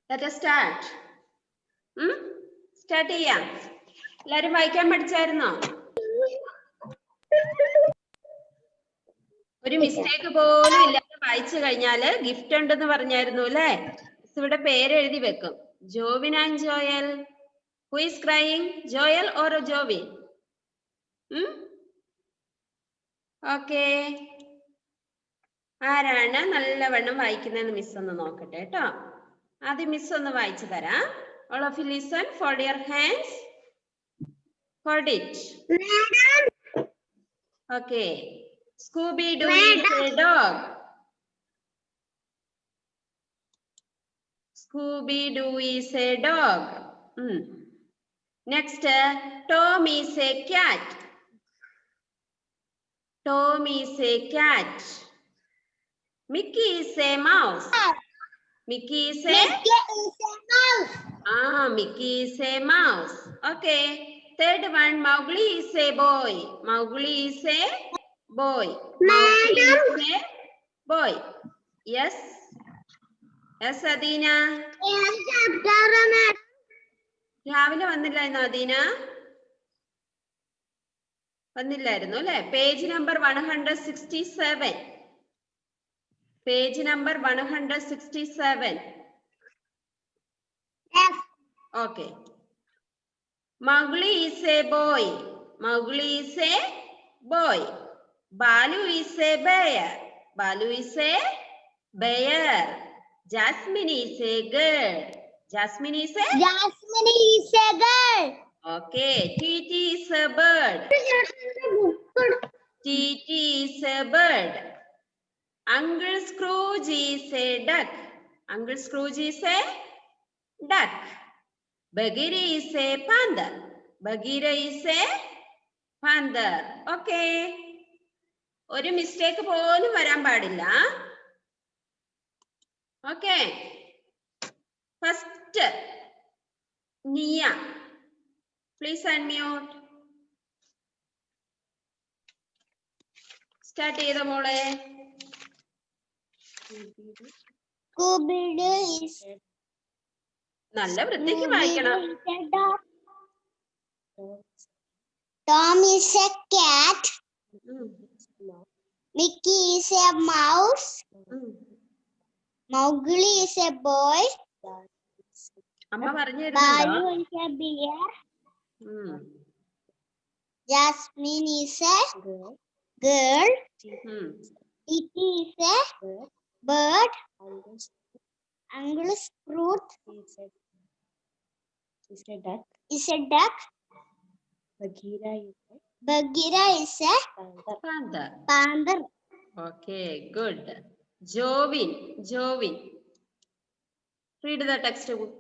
Let us start. Start ചെയ്യാം. എല്ലാരും വായിക്കാൻ പഠിച്ചായിരുന്നോ? ഒരു മിസ്റ്റേക്ക് പോലും ഇല്ലാതെ വായിച്ചു കഴിഞ്ഞാല് ഗിഫ്റ്റ് ഉണ്ടെന്ന് പറഞ്ഞായിരുന്നു അല്ലേ? ഇവിടെ പേര് എഴുതി വെക്കും. Jovin and Joel. Who is crying? Joel or Jovin? Okay. ആരാണ് നല്ലവണ്ണം വായിക്കുന്നതെന്ന് മിസ് ഒന്ന് നോക്കട്ടെ കേട്ടോ. ആദ്യം മിസ് ഒന്ന് വായിച്ചു തരാം. All of you listen. Fold your hands. Hold it. Okay. Scooby-Doo is a dog. Scooby-Doo is a dog. Next, Tom is a cat. Tom is a cat. Mickey is a mouse. Mickey is a mouse. Mickey is a mouse. Okay. Third one, Mowgli is a boy. Mowgli is a boy. Mowgli is a boy. Yes. Yes, Adina. രാവിലെ വന്നില്ലായിരുന്നോ അദീന? വന്നില്ലായിരുന്നു അല്ലെ? Page number 167. Page number 167. Okay. Mowgli is a boy. Mowgli is a boy. Balu is a bear. Balu is a bear. Jasmine is a girl. Jasmine is a girl. Okay. Titi is a bird. Titi is a bird. Uncle Scrooge is a duck. Uncle Scrooge is a duck. Bagheera is a panther. Bagheera is a panther. Okay. ഒരു mistake പോലും വരാൻ പാടില്ല. Okay. First, Nia. Please unmute. Start ചെയ്ത മോളെ. Scooby-Doo is നല്ല വൃത്തിക്ക് വായിക്കണം. Tom is a cat. Mickey is a mouse. Mowgli is a boy. അമ്മ പറഞ്ഞിരുന്നോ? Balu is a bear. Jasmine is a girl. Titi is a bird. Uncle Scrooge is a duck. Bagheera is a panther. Okay, good. Jovin. Read the textbook.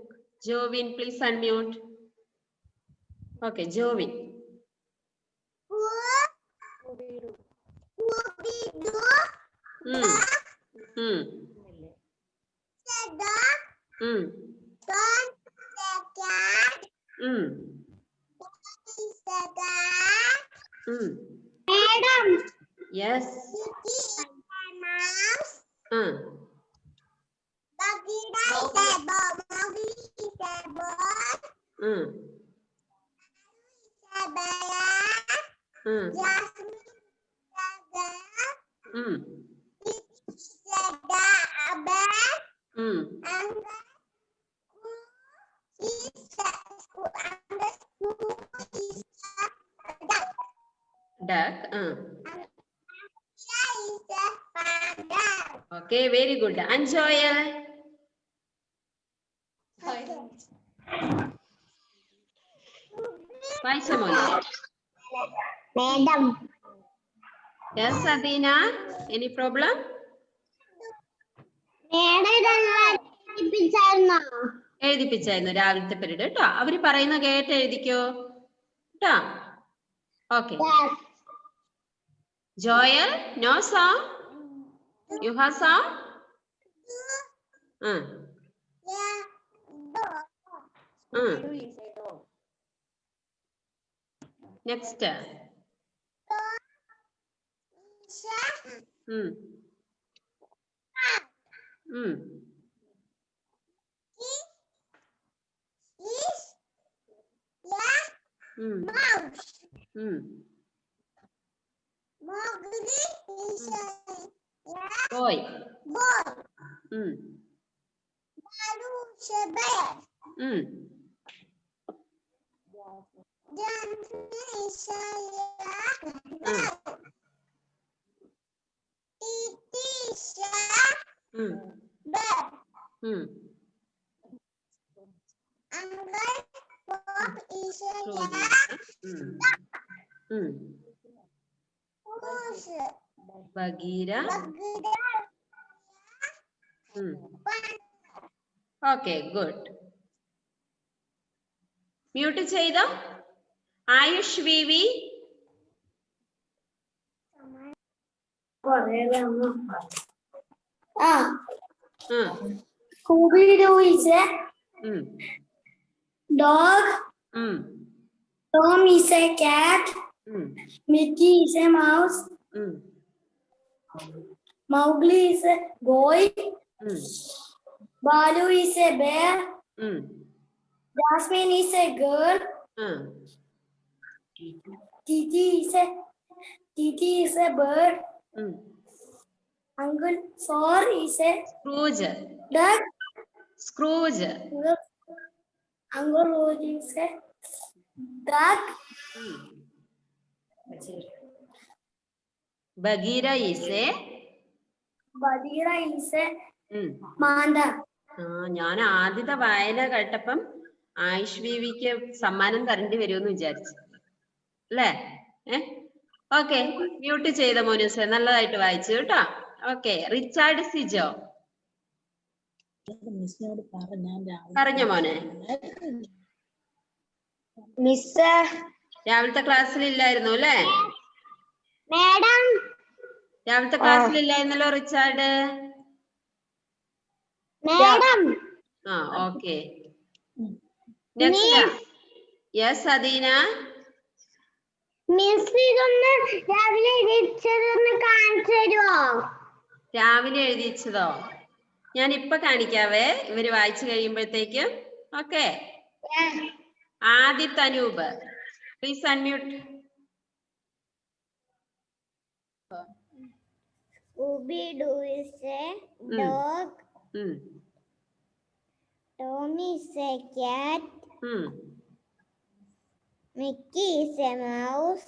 Jovin, please unmute. Okay, Jovin. Scooby-Doo. Madam. Yes. Bagheera is a bird. Mowgli is a bird. A bear. Jasmine is a girl. Is a bear. And duck. Okay, very good. And Joel? Madam. Yes, Adina. Any problem? എഴുതിപ്പിച്ചായിരുന്നു രാവിലത്തെ period കേട്ടോ. അവര് പറയുന്ന കേട്ട് എഴുതിക്കോ കേട്ടോ. Okay. Joel, no song? You have song? Next. mouse. Mowgli is a boy. boy. Baloo is a bear. Jasmine is a rat. Titi is a bear. Uncle Bob is a goose. Bagheera. Okay, good. Mute ചെയ്തോ? ആയുഷ് വിവി. Scooby-Doo is a dog. Tom is a cat. Mickey is a mouse. Mowgli is a boy. Baloo is a bear. Jasmine is a girl. Titi is a bird. Uncle Thor is a Scrooge. duck. Scrooge. Uncle Rose is a duck. Bagheera is a മാന്ത. ഞാൻ ആദ്യത്തെ വായന കേട്ടപ്പം ആയുഷ് വിവിക്ക് സമ്മാനം തരേണ്ടി വരുമെന്ന് വിചാരിച്ചു അല്ലേ? ഓക്കെ, മ്യൂട്ട് ചെയ്ത മോനൂസെ, നല്ലതായിട്ട് വായിച്ചു കേട്ടോ. ഓക്കെ, റിച്ചാർഡ് സിജോ പറഞ്ഞോ മോനെ. മിസ് രാവിലത്തെ ക്ലാസ്സിൽ ഇല്ലായിരുന്നു അല്ലേ? മാഡം രാവിലത്തെ ക്ലാസ്സിൽ ഇല്ലായിരുന്നല്ലോ Richard. Madam okay. Next. Yes Adeena. Miss ഇതൊന്ന് രാവിലെ എഴുതിച്ചതൊന്ന് കാണിച്ചു തരുമോ? രാവിലെ എഴുതിച്ചതോ? ഞാൻ ഇപ്പൊ കാണിക്കാവേ, ഇവര് വായിച്ചു കഴിയുമ്പോഴത്തേക്കും. Okay. Aditya Anoop, please unmute. Scooby-Doo is a dog. Tom is a cat. Mickey is a mouse.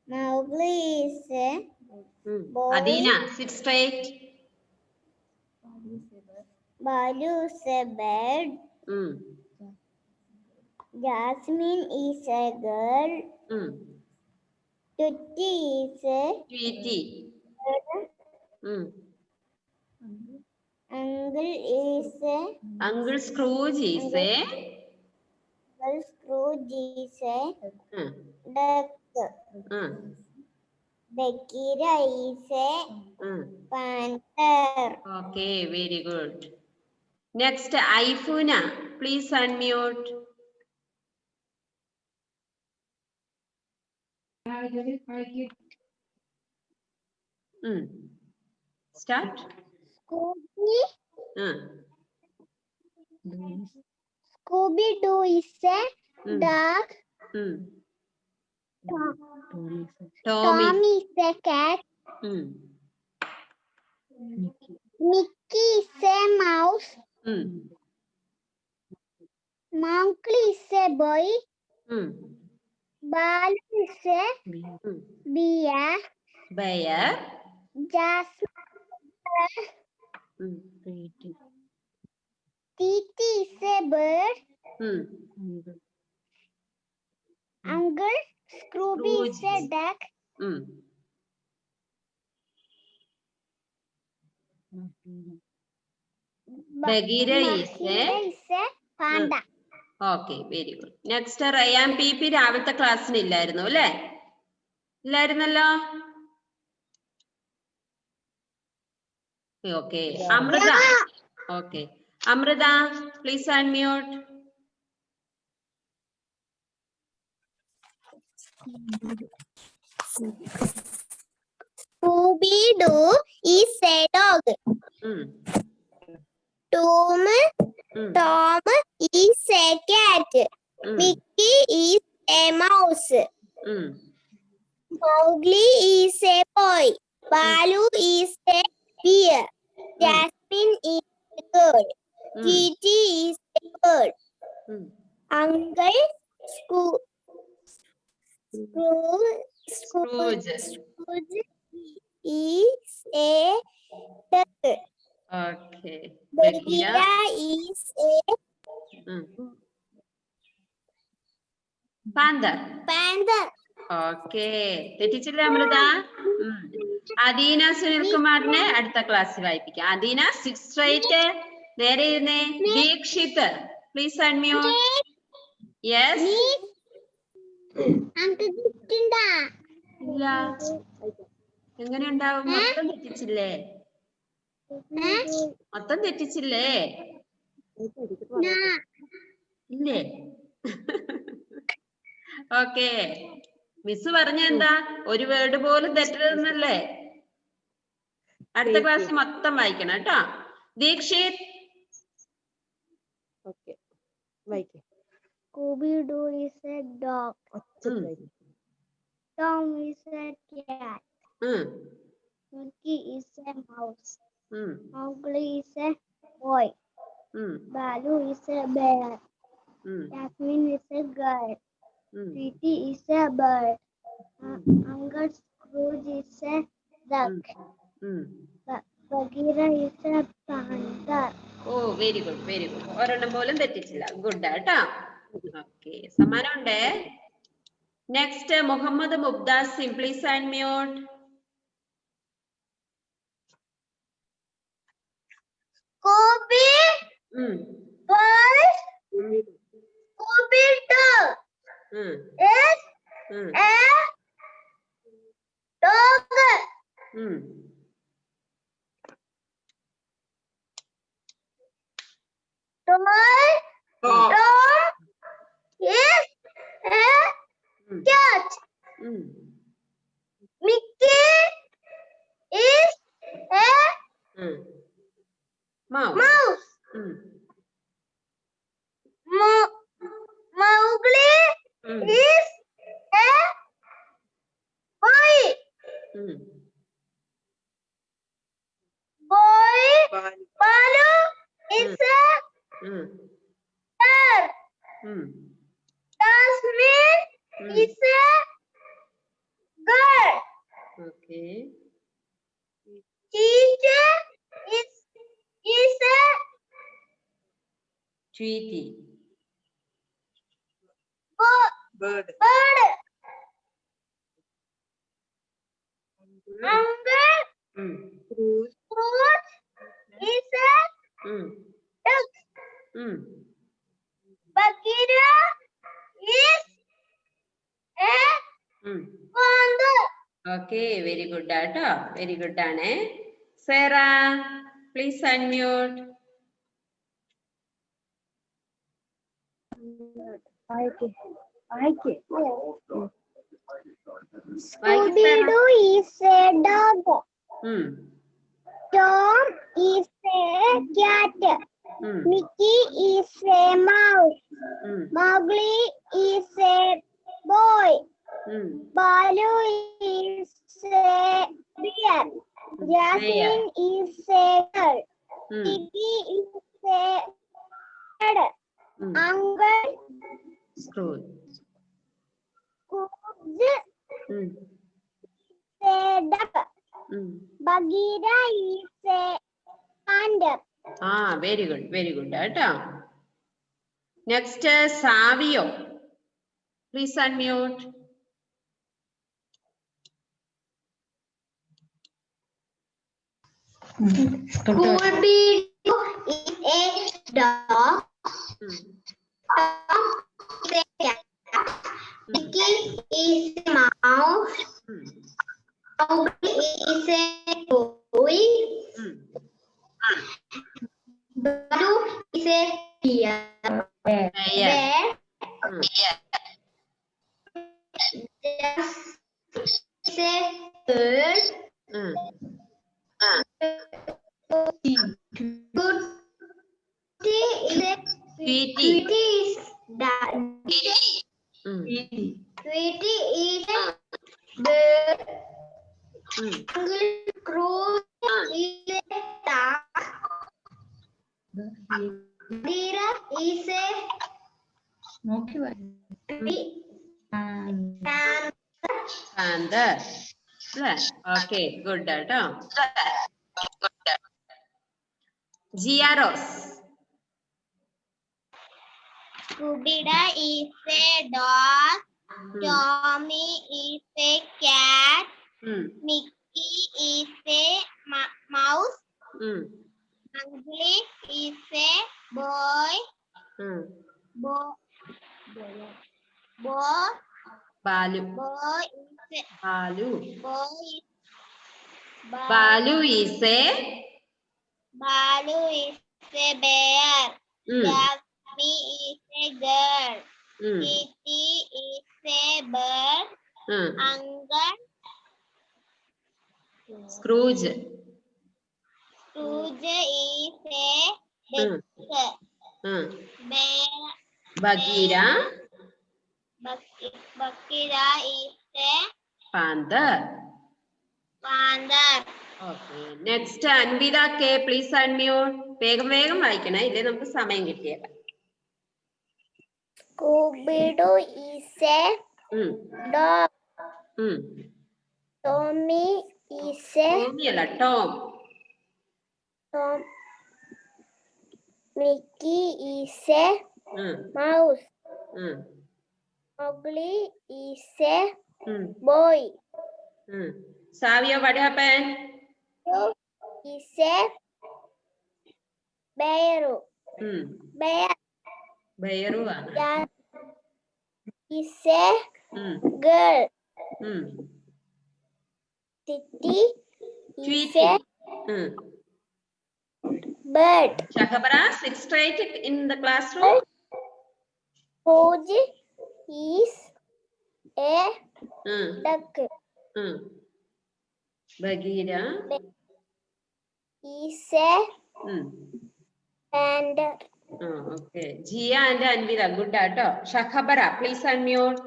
Mowgli is a boy. Adina, sit straight. Baloo is a bird. Jasmine is a girl. Tutti is a Tweety. Uncle Scrooge is a duck. Bagheera is a panther. Okay, very good. Next, Aifuna, please unmute. Start. Scooby-Doo is a dog. Tom is a cat. Mickey is a mouse. Mowgli is a boy. Baloo is a bear. Jasmine. Titi is a bird. Uncle Scrooge is a duck. Bagheera is a panda. Okay, very good. Next, Ryan PP രാവിലത്തെ ക്ലാസ്സിന് ഇല്ലായിരുന്നു അല്ലേ? ഇല്ലായിരുന്നല്ലോ. Okay, Amrita. Okay, Amrita, please unmute. Scooby-Doo is a dog. Tom is a cat. Mickey is a mouse. Mowgli is a boy. Balu is a bear. Jasmine is a girl. Titi is a bird. Uncle Scrooge is a duck. Okay. Bagheera is a panther. Okay തെറ്റിച്ചില്ല അമൃത. അദീന സുനിൽകുമാറിനെ അടുത്ത ക്ലാസ്സിൽ വായിപ്പിക്കാം. Adeena sit straight, നേരെ ഇരുന്നേ. Dikshit please unmute. Yes. ഇല്ല, എങ്ങനെ ഉണ്ടാവും? മൊത്തം തെറ്റിച്ചില്ലേ? മൊത്തം തെറ്റിച്ചില്ലേ? ഇല്ലേ? ഓക്കെ, മിസ് പറഞ്ഞ എന്താ? ഒരു വേർഡ് പോലും തെറ്റരുതെന്നല്ലേ? അടുത്ത ക്ലാസ് മൊത്തം വായിക്കണം കേട്ടോ. Dikshit. Scooby-Doo is a dog. Tom is a cat. Mickey is a mouse. Mowgli is a boy. Balu is a bear. Jasmine is a girl. Titi is a bird. Uncle Scrooge is a duck. Bagheera is a panther. Oh very good, very good. ഒരെണ്ണം പോലും തെറ്റിച്ചില്ല. Good കേട്ടോ. Okay, സമ്മാനം ഉണ്ടേ. Next Muhammad Mubdasim, please unmute. Scooby bird. Scooby-Doo is a dog. Tom is a cat. Mickey is a mouse. Mowgli is a boy. Balu is a bear. Jasmine is a girl. Okay. Titi is a Tweety. bird. Uncle Scrooge is a duck. Bagheera is a panther. Okay, very good ആട്ടോ, very good ആണ്. Sera please unmute. Scooby-Doo is a dog. Tom is a cat. Mickey is a mouse. Mowgli is a boy. Balu is a bear. Jasmine is a girl. Titi is a bird. Uncle Scrooge is a duck. Bagheera is a panther. Very good, very good കേട്ടോ. Next Savio, please unmute. Scooby-Doo is a dog. Tom is a cat. Mickey is a mouse. Mowgli is a boy. Balu is a bear. Is a bird. Tweety is Sweetie is a bird. Uncle Scrooge is a duck. Bagheera is a panther. Okay, good. Giaros. Scooby-Doo is a dog. Tommy is a cat. Mickey is a mouse. Ugly is a boy. Balu. Balu is a bear. Jasmine is a girl. Kitty is a bird. Uncle Scrooge. is a duck. Bagheera is a panther. Okay. Next, Anvida K. Please unmute. വേഗം വായിക്കണേ, ഇല്ലേ നമുക്ക് സമയം കിട്ടിയേക്ക. Scooby-Doo is a dog. Tommy is a Tom. Mickey is a mouse. Mowgli is a boy. Savia, what happened? Is a bear. Bearu. Is a girl. Kitty is a bird. Shakhabara, sit straight in the classroom. Scrooge is a duck. Bagheera is a panther. Okay. Jia and Anvira, good data. Shakhabara, please unmute.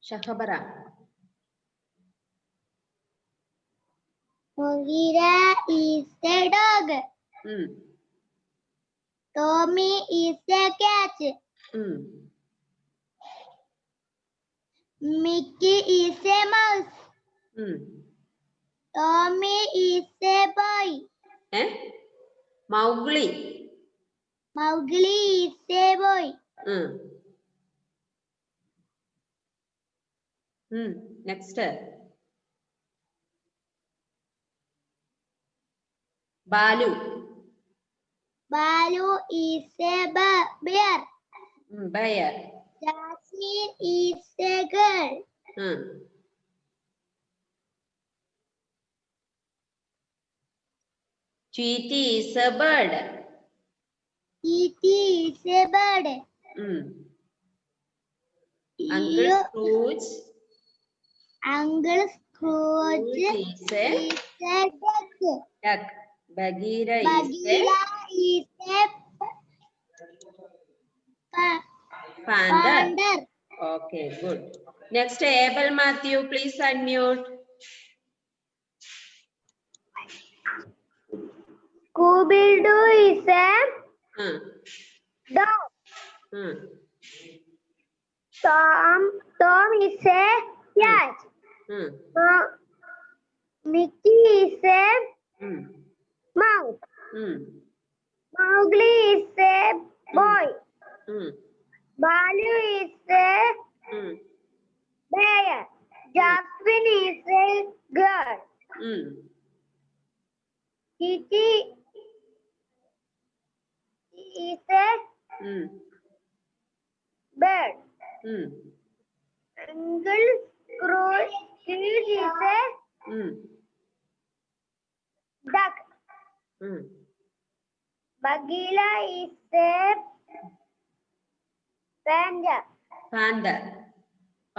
Shakhabara. Bagheera is a dog. Tommy is a cat. Mickey is a mouse. Tommy is a boy. Mowgli is a boy. Next. Balu is a bear. Bear. Jasmine is a girl. Tweety is a bird. Uncle Scrooge is a duck. Bagheera is a panther. Okay, good. Next, Abel Matthew, please unmute. Scooby-Doo is a dog. Tom is a cat. Mickey is a mouse. Mowgli is a boy. Balu is a bear. Jasmine is a girl. Kitty is a bird. Uncle Scrooge is a duck. Bagheera is a panther.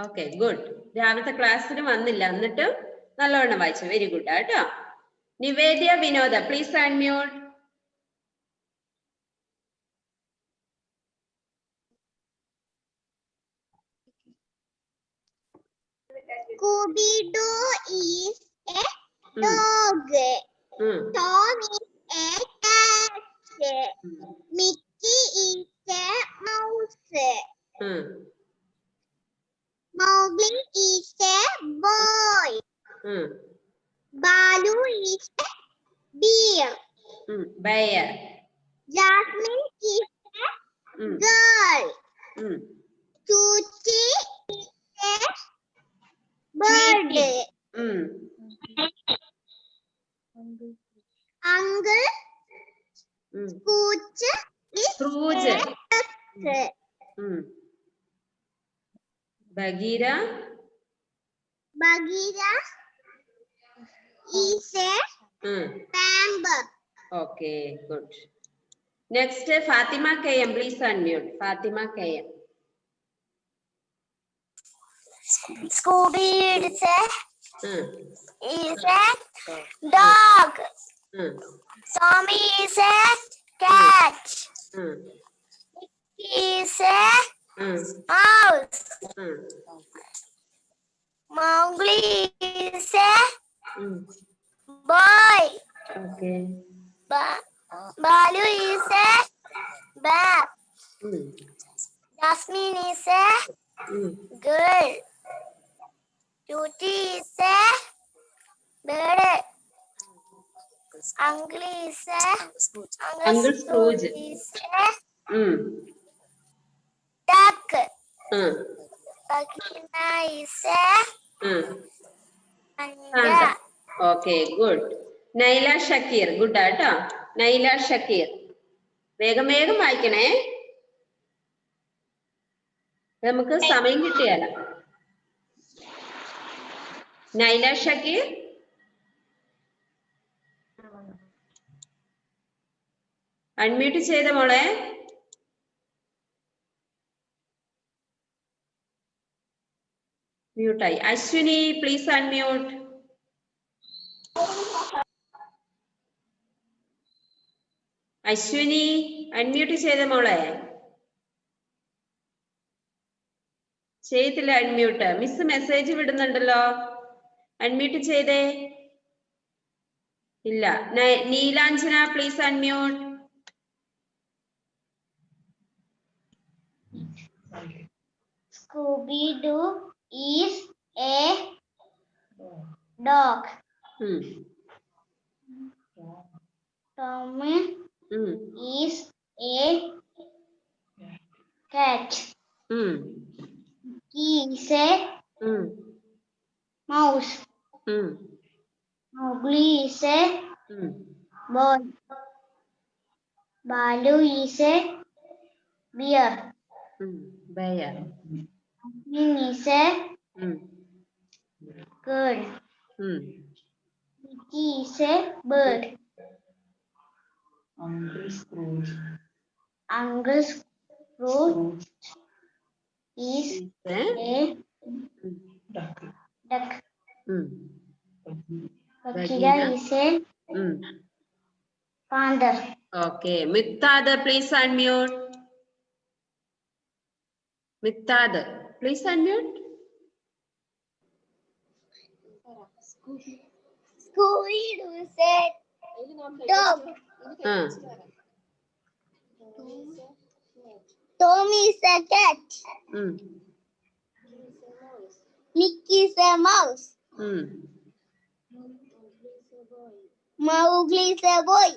Okay, good. രാവിലത്തെ ക്ലാസ്സിന് വന്നില്ല, എന്നിട്ട് നല്ലവണ്ണം വായിച്ചു. Very good കേട്ടോ. നിവേദ്യ വിനോദ, please unmute. Scooby-Doo is a dog. Tom is a cat. Mickey is a mouse. Mowgli is a boy. Balu is a bear. Bear. Jasmine is a girl. Tutti is a bird. Uncle Scrooge is Scrooge. a duck. Bagheera is a pamper. Okay, good. Next, Fatima KM, please unmute. Fatima KM. Scooby is a dog. Tommy is a cat. Mickey is a mouse. Mowgli is a boy. Okay. Balu is a bear. Jasmine is a girl. Tutti is a bird. Uncle is a Uncle Scrooge is a duck. Bagheera is a panda. Okay, good. Naila Shakir, good data. Naila Shakir. വേഗം വേഗം വായിക്കണേ, നമുക്ക് സമയം കിട്ടിയാല. Nyla Shakir, unmute ചെയ്ത മോളെ. മ്യൂട്ടായി. Ashwini please unmute. Ashwini unmute ചെയ്ത മോളെ. ചെയ്തില്ല അൺമ്യൂട്ട്. മിസ് മെസ്സേജ് വിടുന്നുണ്ടല്ലോ, അൺമ്യൂട്ട് ചെയ്തേ ഇല്ല. Neelanjana please unmute. Scooby-Doo is a dog. Tommy is a cat. He is a mouse. Mowgli is a boy. Balu is a bear. Bear. Jasmine is a girl. Mickey is a bird. Uncle Scrooge is a duck. Bagheera is a panda. Okay, Miktad, please unmute. Miktad, please unmute. Scooby-Doo is a dog. Tommy is a cat. Mickey is a mouse. Mowgli is a boy.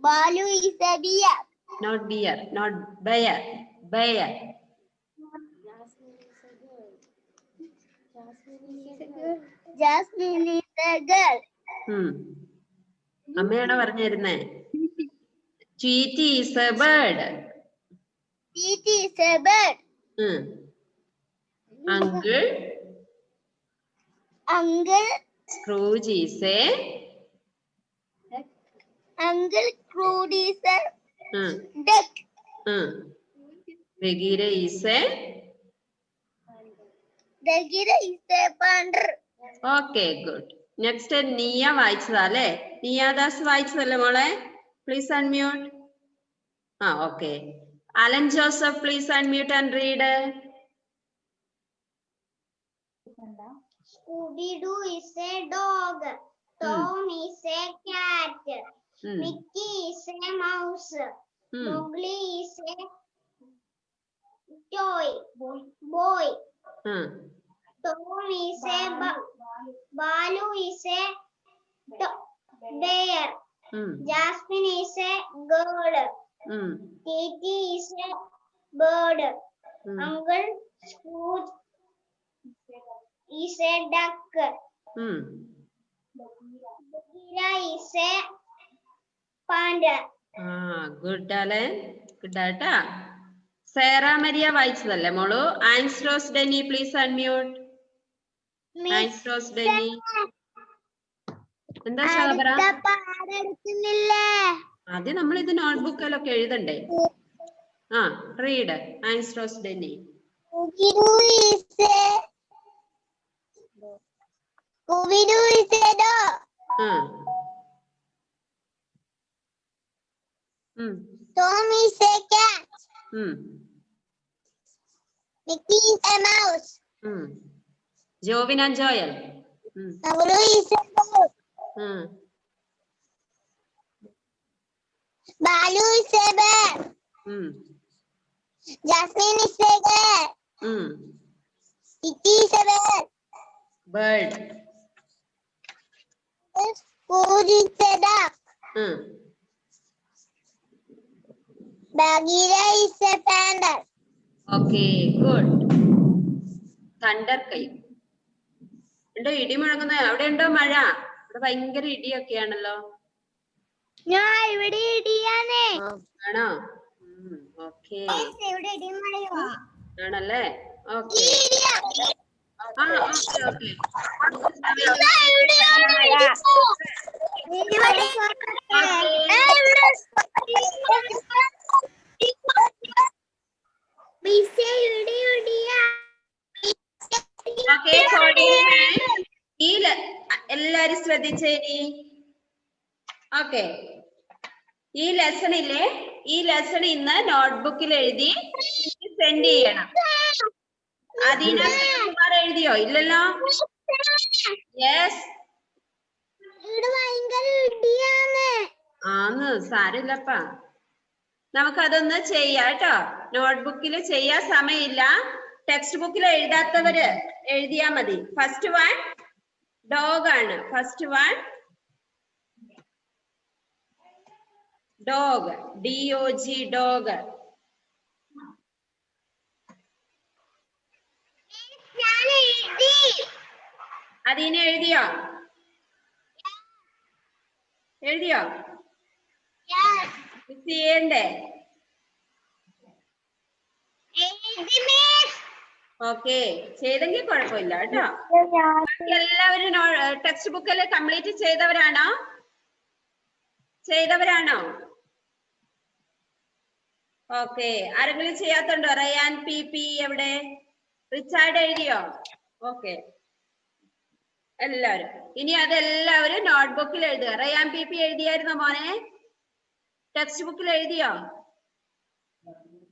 Balu is a bear. Not bear, not bear. Bear. Jasmine is a girl. അമ്മയാണ് പറഞ്ഞിരുന്നേ. Tweety is a bird. Tweety is a bird. Uncle Scrooge is a duck. Bagheera is a panda. Okay, good. Next, Nia വായിച്ചതാല്ലേ? Nia Das വായിച്ചതല്ലേ മോളെ? Please unmute. Okay. Alan Joseph, please unmute and read. Scooby-Doo is a dog. Tom is a cat. Mickey is a mouse. Mowgli is a toy. Boy. Tom is a Balu is a bear. Jasmine is a girl. Titi is a bird. Uncle Scrooge is a duck. Bagheera is a panda. Good, Alan. Good data. Sarah Maria വായിച്ചതല്ലേ മോളു? ആൻസ്ട്രോസ് Denny, please unmute. ആൻസ്ട്രോസ് Denny. എന്താ ശാബറ? അത് നമ്മൾ ഇത് നോട്ട്ബുക്കിലൊക്കെ എഴുതണ്ടേ? Read ആൻസ്ട്രോസ് Denny. Scooby-Doo is a dog. Tom is a cat. Mickey is a mouse. Jovin and Joel. Mowgli is a bird. Balu is a bear. Jasmine is a girl. Titi is a bird. Scrooge is a duck. Bagheera is a panda. Okay, good. Thunder കൈ. ഉണ്ടോ ഇടി മുഴങ്ങുന്ന? അവിടെ ഉണ്ടോ മഴ? ഇവിടെ ഭയങ്കര ഇടിയൊക്കെയാണല്ലോ. ഞാൻ ഇവിടെ ഇടിയാണേ. ആണോ? ഓക്കേ. ഇവിടെ ഇടി മഴയോ? ആണല്ലേ? ഓക്കേ. ഓക്കേ. എല്ലാരും ശ്രദ്ധിച്ചേനി. ഓക്കെ, ഈ ലെസൺ ഇല്ലേ, ഈ ലെസൺ ഇന്ന് നോട്ട്ബുക്കിൽ എഴുതി സെൻഡ് ചെയ്യണം. അതിനാർ എഴുതിയോ? ഇല്ലല്ലോ. യെസ്, ആന്ന് സാരില്ലപ്പാ. നമുക്കതൊന്ന് ചെയ്യാം കേട്ടോ. നോട്ട്ബുക്കിൽ ചെയ്യാൻ സമയമില്ല. ടെക്സ്റ്റ് ബുക്കിൽ എഴുതാത്തവര് എഴുതിയാ മതി. ഫസ്റ്റ് വൺ ഡോഗ് ആണ്. First one dog, DOG, dog. അതിനെ എഴുതിയോ? എഴുതിയോ? മിസ് ചെയ്യണ്ടേ? ഓക്കെ, ചെയ്തെങ്കിൽ കുഴപ്പമില്ല കേട്ടോ. എല്ലാവരും ടെക്സ്റ്റ് ബുക്കിൽ കംപ്ലീറ്റ് ചെയ്തവരാണോ? ചെയ്തവരാണോ? ഓക്കെ, ആരെങ്കിലും ചെയ്യാത്തുണ്ടോ? റയാൻ, PP എവിടെ? റിച്ചാർഡ് എഴുതിയോ? ഓക്കെ, എല്ലാവരും. ഇനി അതെല്ലാവരും നോട്ട്ബുക്കിൽ എഴുതുക. റയാൻ, PP എഴുതിയായിരുന്നോ മോനെ? ടെക്സ്റ്റ് ബുക്കിൽ എഴുതിയോ?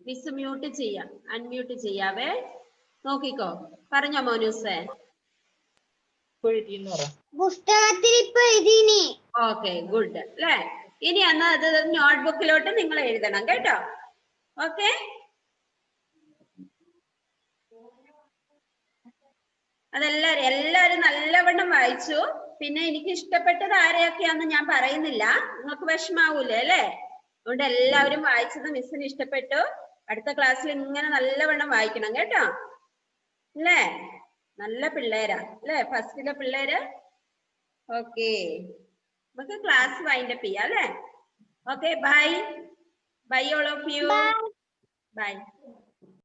മിസ് മ്യൂട്ട് ചെയ്യാം, അൺമ്യൂട്ട് ചെയ്യാവേ. നോക്കിക്കോ. പറഞ്ഞോ മോനൂസേ? ഓക്കെ, ഗുഡ് അല്ലേ? ഇനി അന്ന് അത് നോട്ട്ബുക്കിലോട്ട് നിങ്ങൾ എഴുതണം കേട്ടോ. ഓക്കെ, എല്ലാരും നല്ലവണ്ണം വായിച്ചു. പിന്നെ എനിക്ക് ഇഷ്ടപ്പെട്ടത് ആരെയൊക്കെയാന്ന് ഞാൻ പറയുന്നില്ല, നിങ്ങൾക്ക് വിഷമാവൂലേ അല്ലേ? അതുകൊണ്ട് എല്ലാവരും വായിച്ചത് മിസ്സിന് ഇഷ്ടപ്പെട്ടു. അടുത്ത ക്ലാസ്സിൽ ഇങ്ങനെ നല്ലവണ്ണം വായിക്കണം കേട്ടോ. അല്ലേ? നല്ല പിള്ളേരാ അല്ലേ? ഫസ്റ്റിലെ പിള്ളേര്. ഓക്കെ, നമുക്ക് ക്ലാസ് വൈൻഡപ്പ് ചെയ്യാം അല്ലേ? Okay, bye. Bye all of you. Bye.